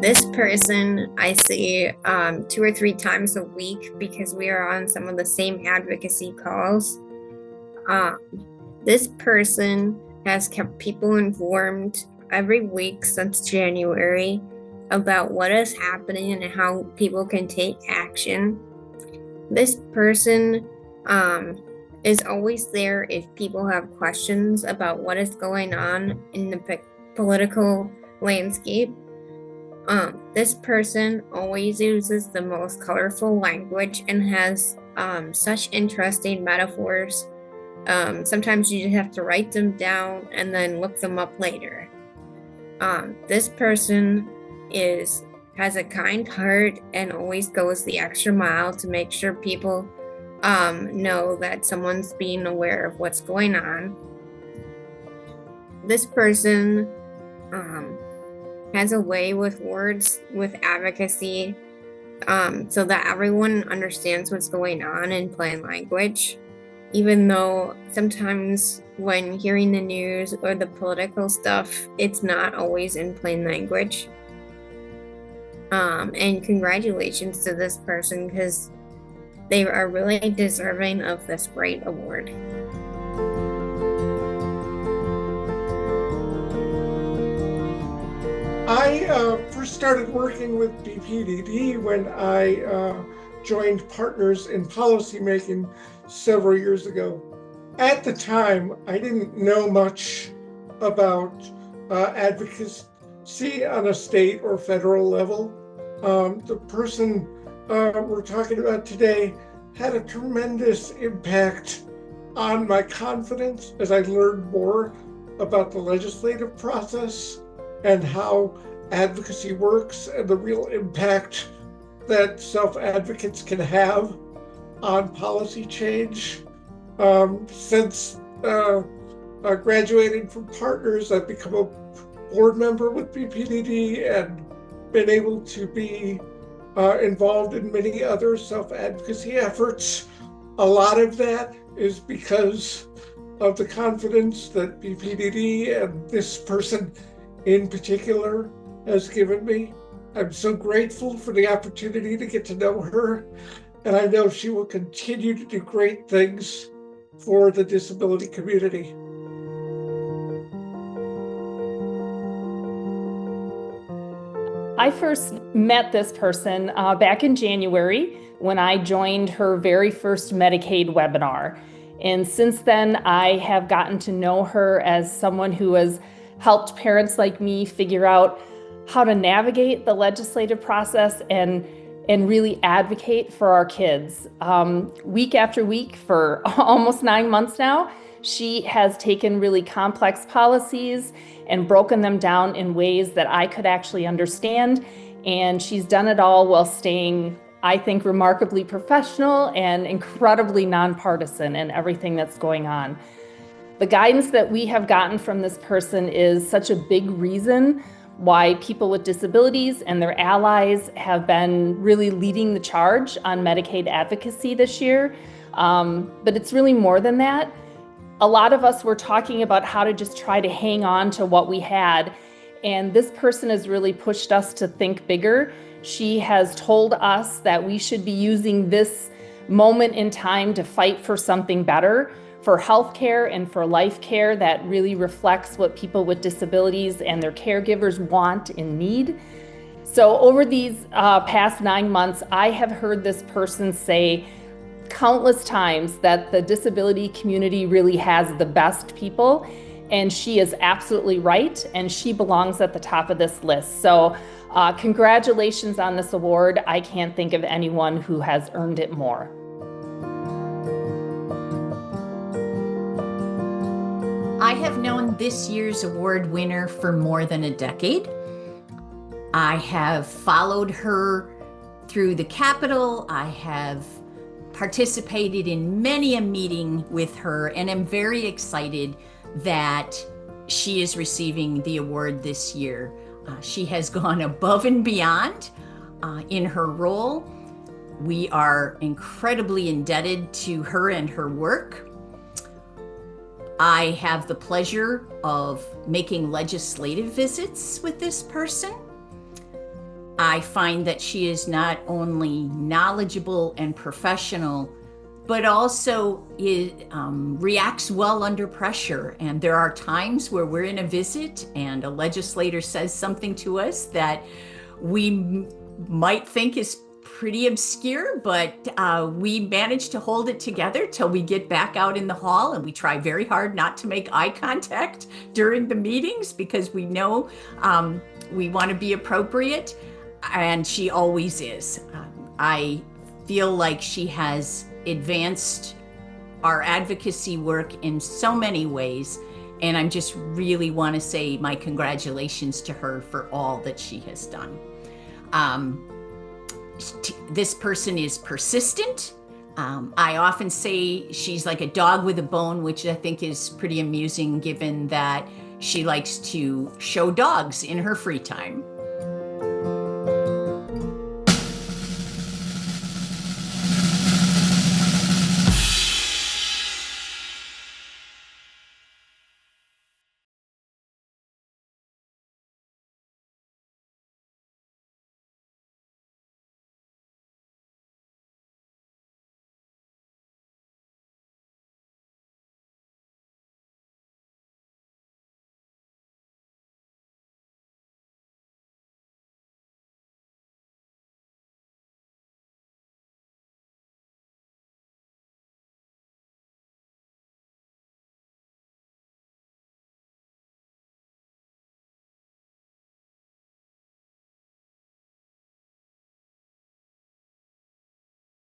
This person I see 2 or 3 times a week because we are on some of the same advocacy calls. Um, this person has kept people informed every week since January about what is happening and how people can take action. This person is always there if people have questions about what is going on in the political landscape. This person always uses the most colorful language and has such interesting metaphors. Sometimes you just have to write them down and then look them up later. This person is has a kind heart and always goes the extra mile to make sure people know that someone's being aware of what's going on. This person um, has a way with words, with advocacy, so that everyone understands what's going on in plain language, even though sometimes when hearing the news or the political stuff, it's not always in plain language. And congratulations to this person because they are really deserving of this great award. I first started working with BPDD when I joined Partners in Policymaking several years ago. At the time, I didn't know much about advocacy on a state or federal level. The person we're talking about today had a tremendous impact on my confidence as I learned more about the legislative process and how advocacy works and the real impact that self-advocates can have on policy change. Since graduating from Partners, I've become a board member with BPDD and been able to be involved in many other self-advocacy efforts. A lot of that is because of the confidence that BPDD and this person in particular has given me. I'm so grateful for the opportunity to get to know her, and I know she will continue to do great things for the disability community. I first met this person back in January when I joined her very first Medicaid webinar. And since then, I have gotten to know her as someone who has helped parents like me figure out how to navigate the legislative process and really advocate for our kids. Week after week for almost 9 months now, she has taken really complex policies and broken them down in ways that I could actually understand. And she's done it all while staying, I think, remarkably professional and incredibly nonpartisan in everything that's going on. The guidance that we have gotten from this person is such a big reason why people with disabilities and their allies have been really leading the charge on Medicaid advocacy this year. But it's really more than that. A lot of us were talking about how to just try to hang on to what we had. And this person has really pushed us to think bigger. She has told us that we should be using this moment in time to fight for something better, for healthcare and for life care that really reflects what people with disabilities and their caregivers want and need. So over these past 9 months, I have heard this person say countless times that the disability community really has the best people, and she is absolutely right, and she belongs at the top of this list. So congratulations on this award. I can't think of anyone who has earned it more. I have known this year's award winner for more than a decade. I have followed her through the Capitol. I have participated in many a meeting with her, and I'm very excited that she is receiving the award this year. She has gone above and beyond in her role. We are incredibly indebted to her and her work. I have the pleasure of making legislative visits with this person. I find that she is not only knowledgeable and professional, but also reacts well under pressure. And there are times where we're in a visit and a legislator says something to us that we might think is pretty obscure, but we manage to hold it together till we get back out in the hall, and we try very hard not to make eye contact during the meetings because we know we want to be appropriate, and she always is. I feel like she has advanced our advocacy work in so many ways, and I just really want to say my congratulations to her for all that she has done. This person is persistent. I often say she's like a dog with a bone, which I think is pretty amusing given that she likes to show dogs in her free time.